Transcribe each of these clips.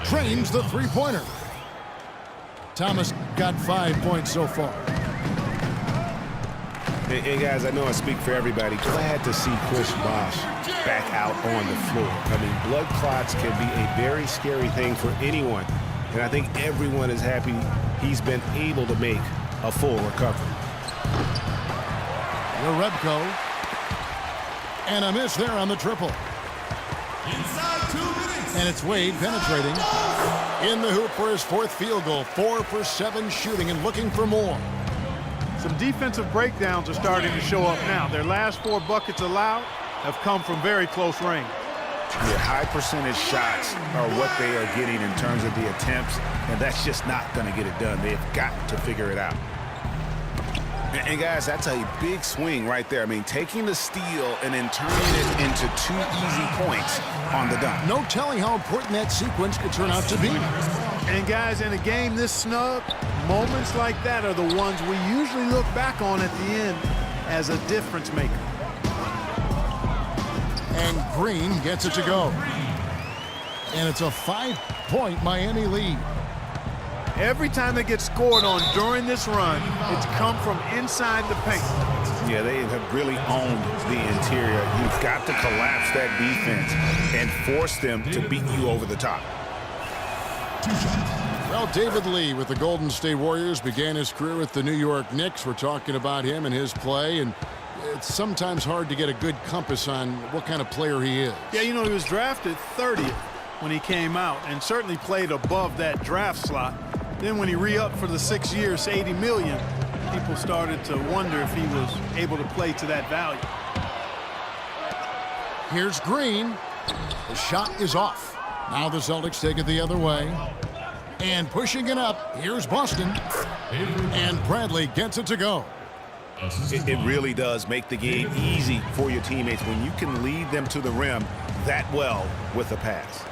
drains the three-pointer. Thomas got 5 points so far. Hey, guys, I know I speak for everybody. Glad to see Chris Bosh back out on the floor. I mean, blood clots can be a very scary thing for anyone. And I think everyone is happy he's been able to make a full recovery. Jerebko. And a miss there on the triple. Inside 2 minutes. And it's Wade penetrating. In the hoop for his fourth field goal. 4 for 7 shooting and looking for more. Some defensive breakdowns are starting to show up now. Their last 4 buckets allowed have come from very close range. Yeah, high percentage shots are what they are getting in terms of the attempts, and that's just not going to get it done. They've got to figure it out. And guys, that's a big swing right there. I mean, taking the steal and then turning it into 2 easy points on the dunk. No telling how important that sequence could turn out to be. And guys, in a game this snug, moments like that are the ones we usually look back on at the end as a difference maker. And Green gets it to go. And it's a 5-point Miami lead. Every time they get scored on during this run, it's come from inside the paint. Yeah, they have really owned the interior. You've got to collapse that defense and force them to beat you over the top. Well, David Lee with the Golden State Warriors began his career with the New York Knicks. We're talking about him and his play, and it's sometimes hard to get a good compass on what kind of player he is. Yeah, you know, he was drafted 30th when he came out and certainly played above that draft slot. Then when he re-upped for the 6 years, $80 million, people started to wonder if he was able to play to that value. Here's Green. The shot is off. Now the Celtics take it the other way. And pushing it up, here's Boston. And Bradley gets it to go. It really does make the game easy for your teammates when you can lead them to the rim that well with a pass.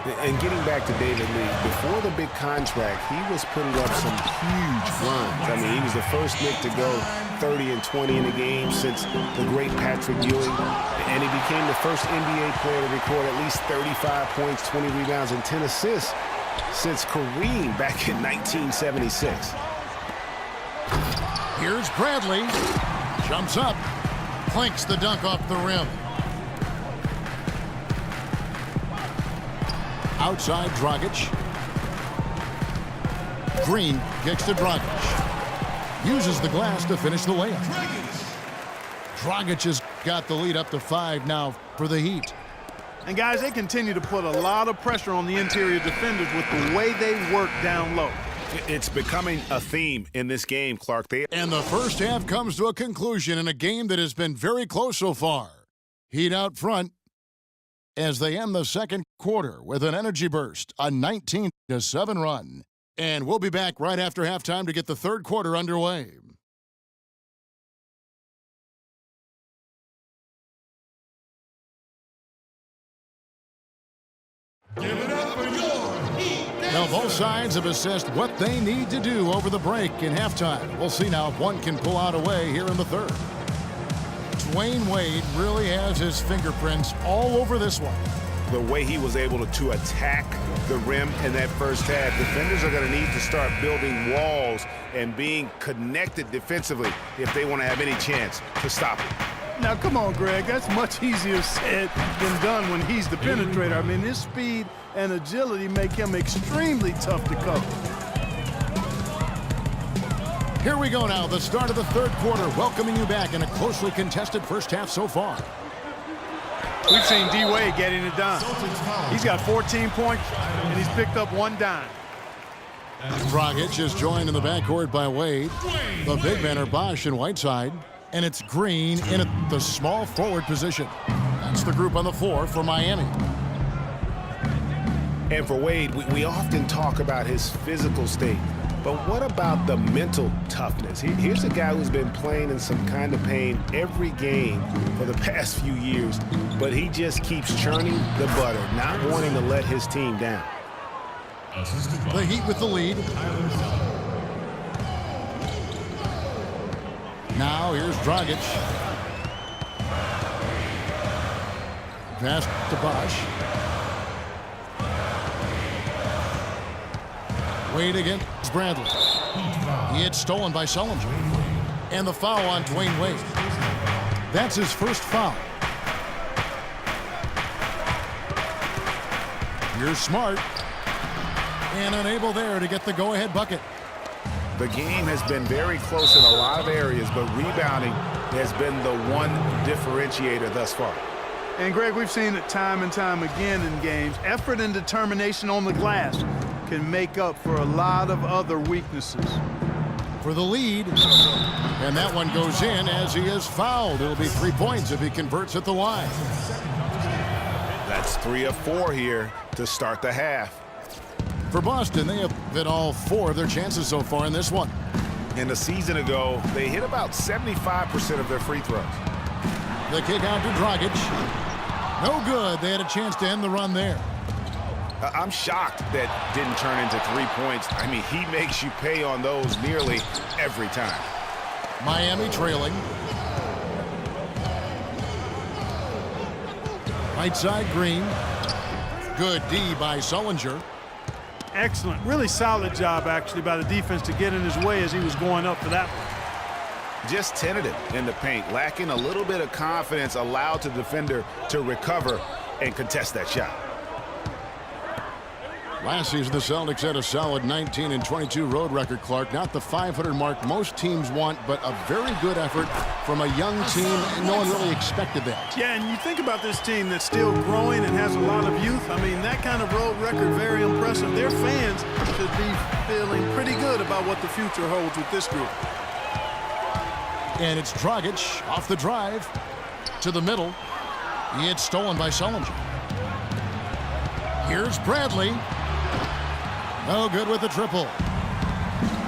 And getting back to David Lee, before the big contract, he was putting up some huge runs. I mean, he was the first Knick to go 30 and 20 in a game since the great Patrick Ewing. And he became the first NBA player to record at least 35 points, 20 rebounds, and 10 assists since Kareem back in 1976. Here's Bradley. Jumps up. Clanks the dunk off the rim. Outside Dragic. Green kicks to Dragic. Uses the glass to finish the layup. Dragic has got the lead up to 5 now for the Heat. And guys, they continue to put a lot of pressure on the interior defenders with the way they work down low. It's becoming a theme in this game, Clark. And the first half comes to a conclusion in a game that has been very close so far. Heat out front as they end the second quarter with an energy burst, a 19-7 run. And we'll be back right after halftime to get the third quarter underway. Give it up for your Heat. Now, both sides have assessed what they need to do over the break in halftime. We'll see now if one can pull out a way here in the third. Dwayne Wade really has his fingerprints all over this one. The way he was able to attack the rim in that first half, defenders are going to need to start building walls and being connected defensively if they want to have any chance to stop it. Now, come on, Greg. That's much easier said than done when he's the penetrator. I mean, his speed and agility make him extremely tough to cover. Here we go now, the start of the third quarter, welcoming you back in a closely contested first half so far. We've seen D-Wade getting it done. He's got 14 points, and he's picked up 1 dime. Dragic is joined in the backcourt by Wade. The big men are Bosh and Whiteside. And it's Green in at the small forward position. That's the group on the floor for Miami. And for Wade, we often talk about his physical state. But what about the mental toughness? Here's a guy who's been playing in some kind of pain every game for the past few years, but he just keeps churning the butter, not wanting to let his team down. The Heat with the lead. Now here's Dragic. Pass to Bosh. Wade against Bradley. It's stolen by Sullinger. And the foul on Dwayne Wade. That's his first foul. Here's Smart. And unable there to get the go-ahead bucket. The game has been very close in a lot of areas, but rebounding has been the one differentiator thus far. And, Greg, we've seen it time and time again in games. Effort and determination on the glass can make up for a lot of other weaknesses. For the lead. And that one goes in as he is fouled. It'll be 3 points if he converts at the line. That's 3 of 4 here to start the half. For Boston, they have hit all 4 of their chances so far in this one. And a season ago, they hit about 75% of their free throws. The kick out to Dragic. No good. They had a chance to end the run there. I'm shocked that didn't turn into 3 points. I mean, he makes you pay on those nearly every time. Miami trailing. Right side, Green. Good D by Sullinger. Excellent. Really solid job, actually, by the defense to get in his way as he was going up for that one. Just tentative in the paint, lacking a little bit of confidence, allowed the defender to recover and contest that shot. Last season, the Celtics had a solid 19-22 road record, Clark. Not the 500 mark most teams want, but a very good effort from a young team, and no one really expected that. Yeah, and you think about this team that's still growing and has a lot of youth. I mean, that kind of road record, very impressive. Their fans should be feeling pretty good about what the future holds with this group. And it's Dragic off the drive to the middle. It's stolen by Sullinger. Here's Bradley. No good with the triple.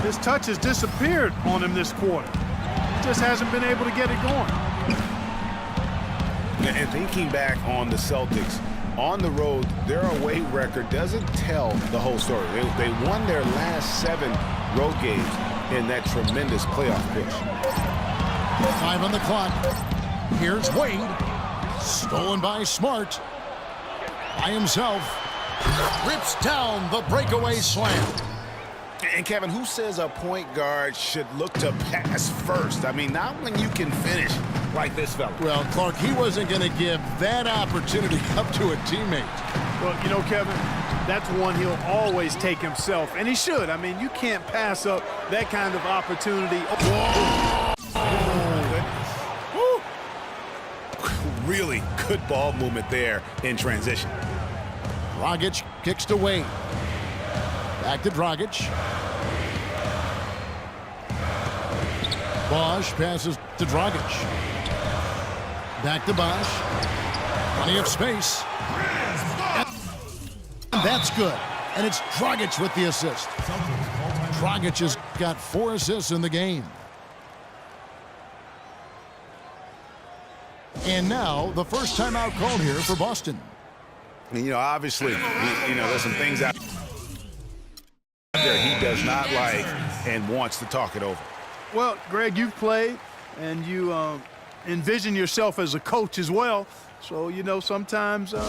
His touch has disappeared on him this quarter. He just hasn't been able to get it going. And thinking back on the Celtics, on the road, their away record doesn't tell the whole story. They won their last 7 road games in that tremendous playoff push. 5 on the clock. Here's Wade. Stolen by Smart. By himself. Rips down the breakaway slam. And Kevin, who says a point guard should look to pass first? I mean, not when you can finish like this fella. Well, Clark, he wasn't going to give that opportunity up to a teammate. Well, you know, Kevin, that's one he'll always take himself, and he should. I mean, you can't pass up that kind of opportunity. Really good ball movement there in transition. Dragic kicks to Wade. Back to Dragic. Bosch passes to Dragic. Back to Bosch. Plenty of space. And that's good. And it's Dragic with the assist. Dragic has got 4 assists in the game. And now, the first timeout called here for Boston. And, you know, obviously, there's some things out there he does not like and wants to talk it over. Well, Greg, you've played, and you envision yourself as a coach as well. So, you know, sometimes you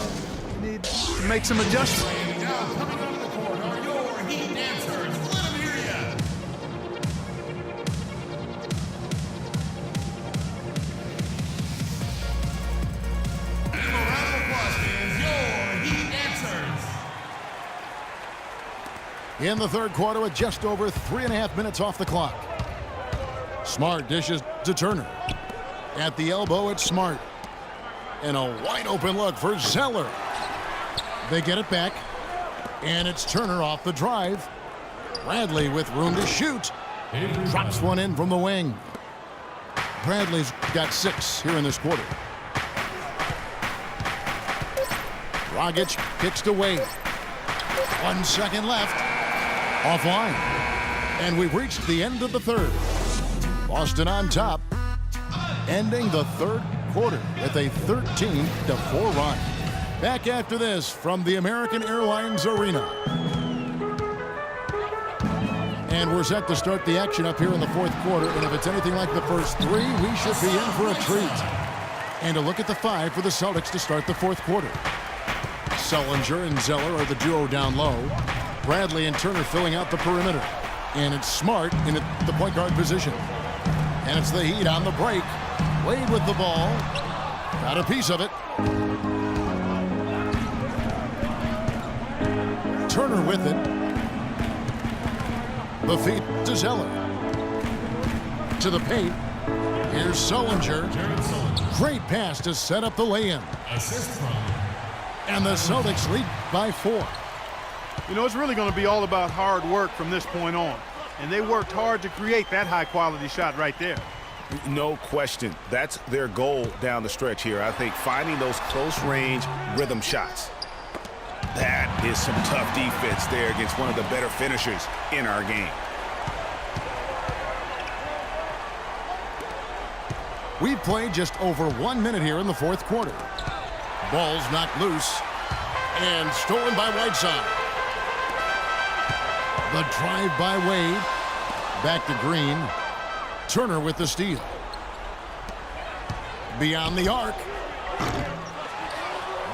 need to make some adjustments. Now coming onto the court are your Heat dancers. Let them hear ya. Give a round of applause, fans. Your Heat dancers. In the third quarter with just over 3.5 minutes off the clock. Smart dishes to Turner. At the elbow, it's Smart. And a wide open look for Zeller. They get it back. And it's Turner off the drive. Bradley with room to shoot. Drops one in from the wing. Bradley's got 6 here in this quarter. Dragic kicks to Wade. 1 second left. Offline. And we've reached the end of the third. Boston on top, ending the third quarter with a 13-4 run. Back after this from the American Airlines Arena. And we're set to start the action up here in the fourth quarter, and if it's anything like the first 3, we should be in for a treat. And a look at the 5 for the Celtics to start the fourth quarter. Sullinger and Zeller are the duo down low. Bradley and Turner filling out the perimeter. And it's Smart in the point guard position. And it's the Heat on the break. Wade with the ball. Got a piece of it. Turner with it. The feed to Zeller. To the paint. Here's Sullinger. Great pass to set up the lay-in. And the Celtics lead by 4. You know, it's really going to be all about hard work from this point on. And they worked hard to create that high-quality shot right there. No question. That's their goal down the stretch here. I think finding those close-range rhythm shots. That is some tough defense there against one of the better finishers in our game. We've played just over 1 minute here in the fourth quarter. Ball's knocked loose and stolen by Whiteside. The drive by Wade. Back to Green. Turner with the steal. Beyond the arc.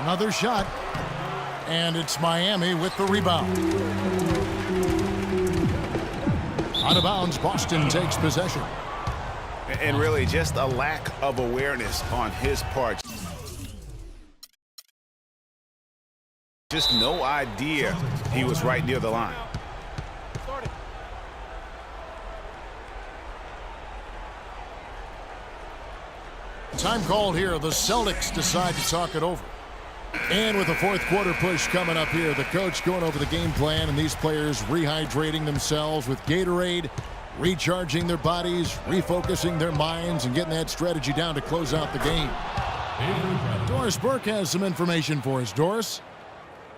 Another shot. And it's Miami with the rebound. Out of bounds, Boston takes possession. And really just a lack of awareness on his part. Just no idea he was right near the line. Time called here. The Celtics decide to talk it over. And with the fourth quarter push coming up here, the coach going over the game plan and these players rehydrating themselves with Gatorade, recharging their bodies, refocusing their minds, and getting that strategy down to close out the game. Doris Burke has some information for us. Doris?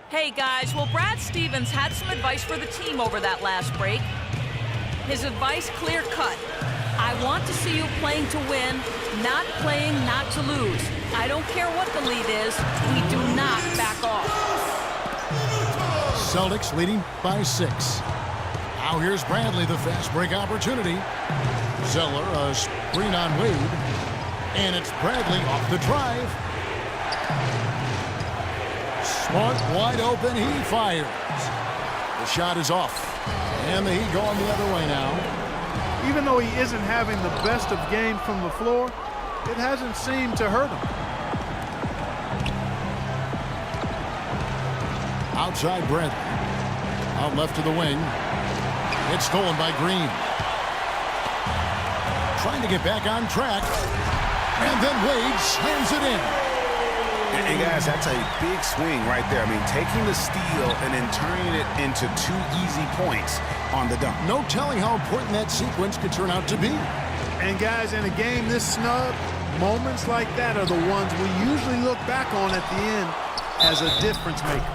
Hey, guys. Well, Brad Stevens had some advice for the team over that last break. His advice, clear cut. I want to see you playing to win, not playing not to lose. I don't care what the lead is. We do not back off. Celtics leading by 6. Now here's Bradley, the fast break opportunity. Zeller, a screen on Wade. And it's Bradley off the drive. Smart wide open, he fires. The shot is off. And the Heat going the other way now. Even though he isn't having the best of games from the floor, it hasn't seemed to hurt him. Outside Bradley. Out left to the wing. It's stolen by Green. Trying to get back on track. And then Wade slams it in. And guys, that's a big swing right there. I mean, taking the steal and then turning it into 2 easy points on the dunk. No telling how important that sequence could turn out to be. And guys, in a game this snug, moments like that are the ones we usually look back on at the end as a difference maker.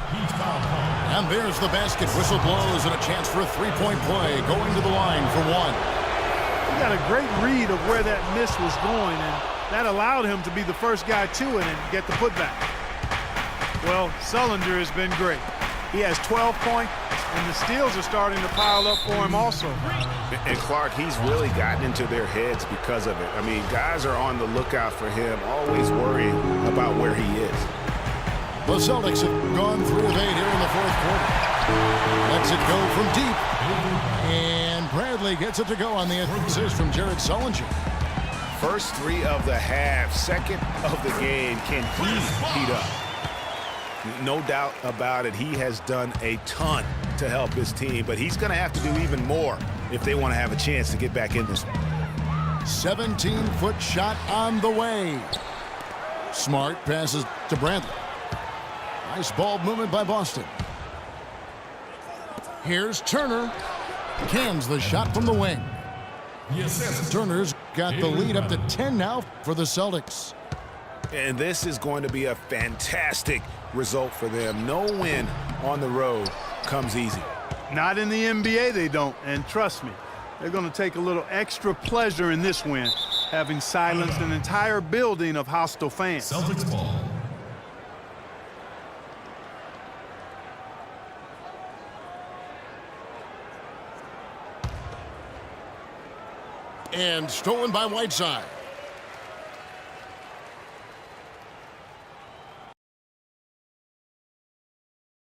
And there's the basket. Whistle blows and a chance for a three-point play. Going to the line for 1. He got a great read of where that miss was going, and that allowed him to be the first guy to it and get the putback. Well, Sullinger has been great. He has 12 points, and the steals are starting to pile up for him also. And Clark, he's really gotten into their heads because of it. I mean, guys are on the lookout for him, always worrying about where he is. The Celtics have gone 3 of 8 here in the fourth quarter. Lets it go from deep. And Bradley gets it to go on the assist from Jared Sullinger. First 3 of the half, second of the game. Can he heat up? No doubt about it. He has done a ton to help his team, but he's going to have to do even more if they want to have a chance to get back in this one. 17-foot shot on the way. Smart passes to Bradley. Nice ball movement by Boston. Here's Turner. Cans the shot from the wing. Turner's got the lead up to 10 now for the Celtics. And this is going to be a fantastic result for them. No win on the road comes easy. Not in the NBA, they don't. And trust me, they're going to take a little extra pleasure in this win, having silenced an entire building of hostile fans. Celtics ball. And stolen by Whiteside.